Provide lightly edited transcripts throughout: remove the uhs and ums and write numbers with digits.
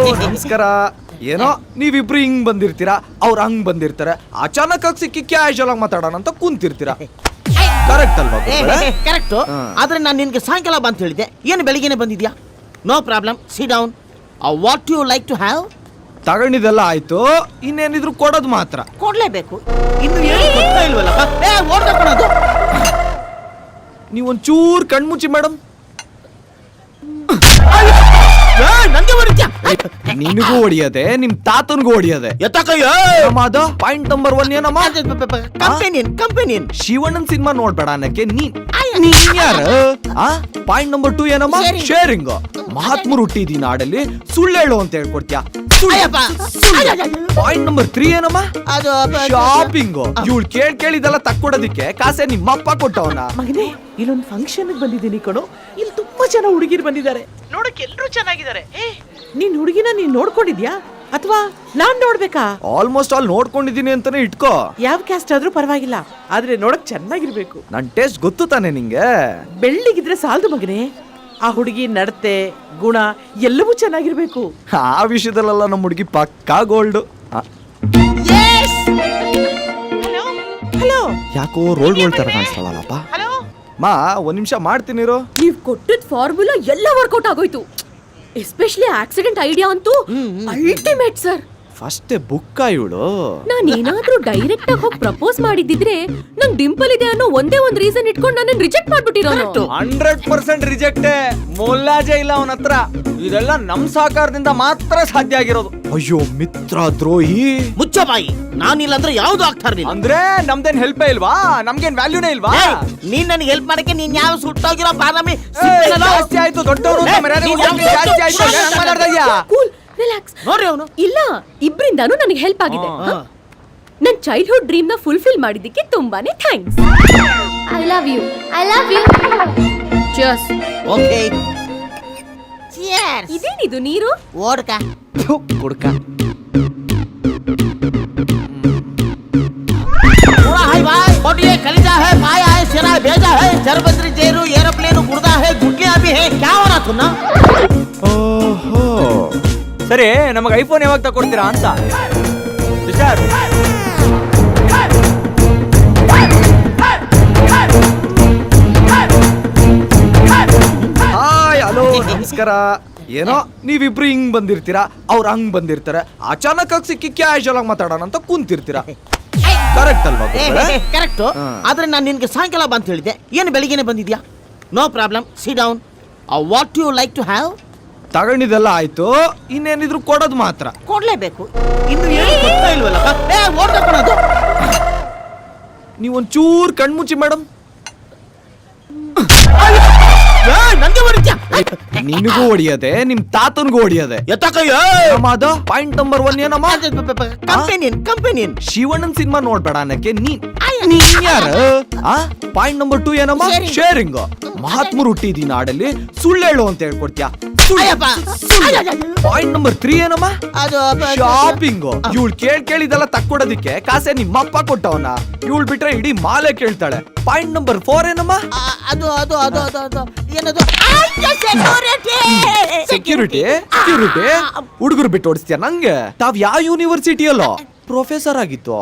ನಮಸ್ಕಾರ. ಏನೋ ನೀವಿಬ್ರು ಹಿಂಗ್ ಬಂದಿರ್ತೀರಾ, ಅವ್ರು ಹಂಗ್ ಬಂದಿರ್ತಾರೆ. ಅಚಾನಕ್ ಆಗಿ ಸಿಕ್ಕಿ ಕ್ಯಾಶುವಲ್ ಆಗಿ ಮಾತಾಡೋಣ ಅಂತ ಕುಂತಿರ್ತೀರಾ. ಕರೆಕ್ಟ್ ಅಲ್ವಾ? ಕರೆಕ್ಟ್. ಆದ್ರೆ ನಾನು ನಿನ್ಗೆ ಸಾಯಂಕಾಲ ಬಂತ ಹೇಳಿದೆ, ಏನು ಬೆಳಿಗ್ಗೆನೆ ಬಂದಿದ್ಯಾ? No problem, sit down. What you like to have? ತಗೊಂಡಿದ್ದೆಲ್ಲ ಆಯ್ತು, ಇನ್ನೇನಿದ್ರು ಕೊಡೋದು ಮಾತ್ರ. ಕೊಡ್ಲೇಬೇಕು. ಇನ್ನು ಏನು ಗೊತ್ತಾ ಇಲ್ವಲ್ಲ? ಓಡ್ಬೇಕು. ನೀವೊಂಚೂರ್ ಕಣ್ಮುಚ್ಚಿ ಮೇಡಮ್. ನಂಗೆ ಹೊಡಿತ್ಯಾ? ನಿನಗೂ ಹೊಡಿಯದೆ, ನಿಮ್ ತಾತನ್ಗೂ ಹೊಡಿಯದೆ. ಎತ್ತಕಯ್ಯ ಪಾಯಿಂಟ್ ನಂಬರ್ 1 ಏನಮ್ಮ? ಕಂಪೆನಿಯನ್ ಶಿವಣ್ಣನ್ ಸಿನಿಮಾ ನೋಡ್ಬೇಡ ಅನ್ನಕ್ಕೆ ನೀನ್ ಯಾರು? ಪಾಯಿಂಟ್ ನಂಬರ್ 2 ಏನಮ್ಮ? ಶೇರಿಂಗ್. ಮಹಾತ್ಮರು ಹುಟ್ಟಿದೀನಿ ನಾಡಲ್ಲಿ ಸುಳ್ಳು ಹೇಳು ಅಂತ ಹೇಳ್ಕೊಡ್ತೀಯ. ಪಾಯಿಂಟ್ ನಂಬರ್ 3 ಏನಮ್ಮ? ಅದು ಶಾಪಿಂಗ್. ಇವಳು ಕೇಳಿದೆಲ್ಲ ತಕ್ಕೊಡೋದಿಕ್ಕೆ ಕಾಸೆ ನಿಮ್ಮಪ್ಪ ಕೊಟ್ಟವನ. ಮಗನೇ, ಇಲ್ಲೊಂದು ಫಂಕ್ಷನ್ ಬಂದಿದ್ದೀನಿ ಕಣೋ. ಇಲ್ಲಿ ತುಂಬಾ ಜನ ಹುಡುಗಿರು ಬಂದಿದ್ದಾರೆ. ನೋಡಕ್ಕೆ ಎಲ್ರು ಚೆನ್ನಾಗಿದ್ದಾರೆ. ನೀನ್ ಹುಡುಗಿನ ನೀನ್ ನೋಡ್ಕೊಂಡಿದ್ಯಾ ಅಥವಾ ನಾನ್ ನೋಡ್ಬೇಕಾ? ಆಲ್ಮೋಸ್ಟ್ ಆಲ್ ನೋಡ್ಕೊಂಡಿದೀನಿ ಅಂತಾನೆ ಇಟ್ಕೋ. ಯಾವ ಕ್ಯಾಸ್ಟ್ ಆದ್ರೂ ಪರವಾಗಿಲ್ಲ, ಆದ್ರೆ ನೋಡಕ್ ಚೆನ್ನಾಗಿರ್ಬೇಕು. ನನ್ ಟೇಸ್ಟ್ ಗೊತ್ತು ತಾನೆ ನಿಂಗೆ. ಬೆಳ್ಳಿಗಿದ್ರೆ ಸಾಲದು ಮಗನೇ, ಆ ಹುಡುಗಿ ನಡತೆ ಗುಣ ಎಲ್ಲವೂ ಚೆನ್ನಾಗಿರ್ಬೇಕು. ಆ ವಿಷಯದಲ್ಲೆಲ್ಲ ನಮ್ಮ ಹುಡುಗಿ ಪಕ್ಕಾ ಗೋಲ್ಡ್. ಹಲೋ, ಯಾಕೋ ರೋಲ್ ತರ ಕಾಣಿಸ್ತಾಳಲ್ಲಪ್ಪ. ಮಾ ಒಂದ್ ನಿಮಿಷ ಮಾಡ್ತೀನಿರೋ. ನೀವ್ ಕೊಟ್ಟಿದ್ ಫಾರ್ಮುಲಾ ಎಲ್ಲ ವರ್ಕೌಟ್ ಆಗೋಯ್ತು. ಎಸ್ಪೆಷಲಿ ಆಕ್ಸಿಡೆಂಟ್ ಐಡಿಯಾ ಅಂತೂ ಅಲ್ಟಿಮೇಟ್ ಸರ್. ಫಸ್ಟ್ ಬುಕ್ಕ ಇವಳು. ನಾನ್ ಏನಾದ್ರೂ ಡೈರೆಕ್ಟ್ ಆಗಿ ಹೋಗಿ ಪ್ರಪೋಸ್ ಮಾಡಿದಿದ್ರೆ ನಂಗ್ ಡಿಂಪಲ್ ಇದೆ ಅನ್ನೋ ಒಂದೇ ಒಂದ್ ರೀಸನ್ ಇಟ್ಕೊಂಡು ನನ್ನ ರಿಜೆಕ್ಟ್ ಮಾಡ್ಬಿಟ್ಟಿರೋನು. 100% ರಿಜೆಕ್ಟೇ. ಮೊಲ್ಲಾಜೆ ಇಲ್ಲ ಅವನ ಹತ್ರ. ಇದೆಲ್ಲ ನಮ್ ಸಹಕಾರದಿಂದ ಮಾತ್ರ ಸಾಧ್ಯ ಆಗಿರೋದು. ಅಯ್ಯೋ ಮಿತ್ರ ದ್ರೋಹಿ. ಮುಚ್ಚ ಬಾಯಿ. ನಾನಿಲ್ಲ ಅಂದ್ರೆ ಯಾವ್ದು ಆಗ್ತಾ ಇರ್ಲಿಲ್ಲ. ಅಂದ್ರೆ ನಮ್ದೇನ್ ಹೆಲ್ಪ್ ಇಲ್ವಾ? ನಮ್ಗೇನ್ ವ್ಯಾಲ್ಯೂನೇ ಇಲ್ವಾ? ನೀನ್ ನನಗೆ ಹೆಲ್ಪ್ ಮಾಡಕ್ಕೆ ನೀನ್ ಯಾವ ಸುಟ್ಟೋಗಿರೋ ಬಾದಾಮಿ ಜಾಸ್ತಿ ಆಯ್ತು. ದೊಡ್ಡವರು ಜಾಸ್ತಿ ಆಯ್ತು. Cool, relax. ನೋಡ್ರಿ ಅವನು ಇಲ್ಲ, ಇಬ್ರಿಂದಾನು ನನಗೆ ಹೆಲ್ಪ್ ಆಗಿದೆ. ನನ್ ಚೈಲ್ಡ್ಹುಡ್ ಡ್ರೀಮ್ ನ ಫುಲ್ಫಿಲ್ ಮಾಡಿದ್ದಕ್ಕೆ ತುಂಬಾನೇ thanks. I love you. Cheers. Okay, cheers. ಇದೇನಿದು ನೀರು? ಓಡ್ಕ ಕುಡ್ಕ. और ये कलिजा है, पाया है, सिरा भेजा है, जरबंदरी जेरू, एरोप्लेन गुर्दा है, गुटलियां भी है. क्या हो रहा तुम? ಓಹೋ, ಸರಿ ನಮಗೆ ಐಫೋನ್ ಯಾವಾಗ ತಗೊಡ್ತೀರಾ ಅಂತ. ಹಾಯ್, ಹಲೋ, ನಮಸ್ಕಾರ. ಏನೋ ನೀವಿಬ್ರು ಹಿಂಗ್ ಬಂದಿರ್ತೀರಾ, ಅವ್ರು ಹಂಗ್ ಬಂದಿರ್ತಾರೆ. ಅಚಾನಕ್ ಆಗಿ ಸಿಕ್ಕಿ ಕ್ಯಾಶುವಲ್ ಆಗಿ ಮಾತಾಡೋಣ ಅಂತ ಕುಂತಿರ್ತೀರಾ. ಕರೆಕ್ಟ್ ಅಲ್ವಾ? ಕರೆಕ್ಟ್. ಆದ್ರೆ ನಾನು ನಿನ್ಗೆ ಸಾಯಂಕಾಲ ಬಂತ ಹೇಳಿದೆ, ಏನು ಬೆಳಿಗ್ಗೆನೆ ಬಂದಿದ್ಯಾ? No problem, sit down. What you like to have? ತಗೊಂಡಿದ್ದೆಲ್ಲ ಆಯ್ತು, ಇನ್ನೇನಿದ್ರು ಕೊಡೋದು ಮಾತ್ರ. ಕೊಡ್ಲೇಬೇಕು. ಇನ್ನು ಏನು ಗೊತ್ತಾ ಇಲ್ವಲ್ಲ? ಓಡ್ಬೇಕು. ನೀವೊಂಚೂರ್ ಕಣ್ಮುಚ್ಚಿ ಮೇಡಮ್. ನಂಗೆ ಹೊಡಿತ್ಯಾ? ನಿನಗೂ ಹೊಡಿಯದೆ, ನಿಮ್ ತಾತನ್ಗೂ ಹೊಡಿಯದೆ. ಎತ್ತಕಯ್ಯ ಪಾಯಿಂಟ್ ನಂಬರ್ 1 ಏನಮ್ಮ? ಕಂಪೆನಿಯನ್. ಶಿವಣ್ಣನ್ ಸಿನಿಮಾ ನೋಡ್ಬೇಡ ಅನ್ನಕ್ಕೆ ನೀನ್ ಯಾರು? ಪಾಯಿಂಟ್ ನಂಬರ್ 2 ಏನಮ್ಮ? ಶೇರಿಂಗ್. ಮಹಾತ್ಮರು ಹುಟ್ಟಿದೀನಿ ನಾಡಲ್ಲಿ ಸುಳ್ಳು ಹೇಳು ಅಂತ ಹೇಳ್ಕೊಡ್ತೀಯ. ಪಾಯಿಂಟ್ ನಂಬರ್ 3 ಏನಮ್ಮ? ಅದು ಶಾಪಿಂಗ್. ಇವಳು ಕೇಳಿದೆಲ್ಲ ತಕ್ಕೊಡೋದಿಕ್ಕೆ ಕಾಸೆ ನಿಮ್ಮಪ್ಪ ಕೊಟ್ಟವನ. ಇವಳು ಬಿಟ್ರೆ ಇಡೀ ಮಾಲೆ ಕೇಳ್ತಾಳೆ. ಪಾಯಿಂಟ್ ನಂಬರ್ 4 ಏನಮ್ಮ? ಅದು ಏನದು? ಸೆಕ್ಯೂರಿಟಿ. ಹುಡುಗರು ಬಿಟ್ಟು ಓಡಿಸ್ತೀಯ ನಂಗೆ? ತಾವ್ ಯಾವ ಯೂನಿವರ್ಸಿಟಿಯಲ್ಲೋ ಪ್ರೊಫೆಸರ್ ಆಗಿತ್ತು?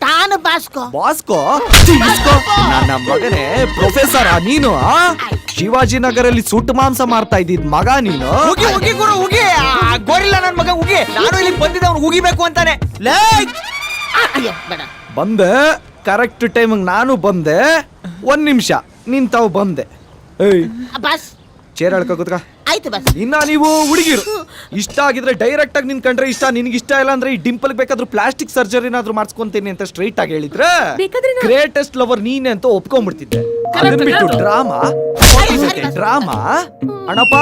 ತಾನು ಬಾಸ್ಕೋ. ನನ್ನ ಮಗನೇ ಪ್ರೊಫೆಸರ್ ನೀನು? ಶಿವಾಜಿನಗರಲ್ಲಿ ಸುಟ್ಟು ಮಾಂಸ ಮಾರ್ತಾ ಇದ್ದಿದ್ ಮಗ ನೀನು? ಗೋರಿಲ್ಲ ನನ್ ಮಗ ಉಗಿ. ನಾನು ಇಲ್ಲಿ ಬಂದಿದ್ದೆ ಅವ್ನು ಉಗಿಬೇಕು ಅಂತಾನೆ. ಬಂದೆ ಕರೆಕ್ಟ್ ಟೈಮ್ ನಾನು ಬಂದೆ. 1 ನಿಮಿಷ ನಿನ್ ತಾವು ಬಂದೆ. ಬಸ್ ಚೇರ್ ಹೇಳ್ಕ ಕೂತ್ಕ. ಆಯ್ತು ಬಸ್. ಇನ್ನ ನೀವು ಹುಡುಗಿರು ಇಷ್ಟ ಆಗಿದ್ರೆ ಡೈರೆಕ್ಟ್ ಆಗಿ ನಿನ್ ಕಂಡ್ರೆ ಇಷ್ಟ, ನಿನ್ಗೆ ಇಷ್ಟ ಇಲ್ಲ ಅಂದ್ರೆ ಈ ಡಿಂಪಲ್ ಬೇಕಾದ್ರೂ ಪ್ಲಾಸ್ಟಿಕ್ ಸರ್ಜರಿ ಏನಾದ್ರೂ ಮಾಡಿಸ್ಕೊಂತೀನಿ ಅಂತ ಸ್ಟ್ರೈಟ್ ಆಗಿ ಹೇಳಿದ್ರೆ ಗ್ರೇಟೆಸ್ಟ್ ಲವರ್ ನೀನೆ ಅಂತ ಒಪ್ಕೊಂಡ್ಬಿಡ್ತಿದ್ದೆ. ಅದನ್ನ ಬಿಟ್ಟು ಡ್ರಾಮಾ ಅಣ್ಣಪ್ಪ.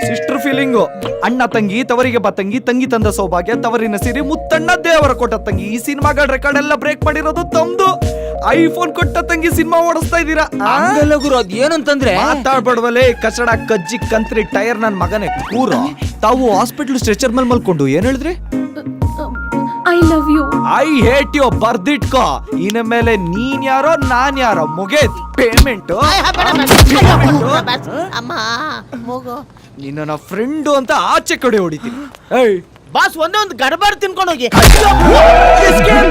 Sister feeling. ಅಣ್ಣ ತಂಗಿ ತವರಿಗೆ ಬತ್ತಂಗಿ, ತಂಗಿ ತಂದ ಸೌಭಾಗ್ಯ, ತವರಿನ ಸಿರಿ, ಮುತ್ತಣ್ಣ ದೇವರ ಕೊಟ್ಟ ತಂಗಿ. ಈ ಸಿನಿಮಾಗಳ ರೆಕಾರ್ಡ್ ಎಲ್ಲ ಬ್ರೇಕ್ ಮಾಡಿರೋದು ತಮ್ದು. ಐಫೋನ್ ಕೊಟ್ಟ ತಂಗಿ ಸಿನಿಮಾ ಓಡಿಸ್ತಾ ಇದ್ದೀರಾ. ಗುರು ಅದ್ ಏನಂತಂದ್ರೆ ಮಾತಾಡ್ಬಾರ್ದಲ್ಲೇ ಕಚಡ ಕಜ್ಜಿ ಕಂತ್ರಿ ಟೈರ್ ನನ್ ಮಗನೇ ಕೂರು. ತಾವು ಹಾಸ್ಪಿಟಲ್ ಸ್ಟ್ರೆಚರ್ ಮೇಲೆ ಮಲ್ಕೊಂಡು ಏನ್ ಹೇಳಿದ್ರಿ? I love you. I hate you. ಬರ್ದಿಟ್ಕೋ. ಇನ್ನ ಮೇಲೆ ನೀನ್ ಯಾರೋ ನಾನ್ ಯಾರೋ ಮುಗೇತ್. ಪೇಮೆಂಟ್ ಅಮ್ಮ ಮೂಗು ನಿನ್ನ ನನ್ನ ಫ್ರೆಂಡು ಅಂತ ಆಚೆ ಕಡೆ ಹೊಡಿತೀನಿ. ಏಯ್ ಬಾಸ್ ಒಂದೇ ಒಂದು ಗಡಬಾರ್ ತಿನ್ಕೊಂಡು ಹೋಗಿ ಎಸ್ಕೇಪ್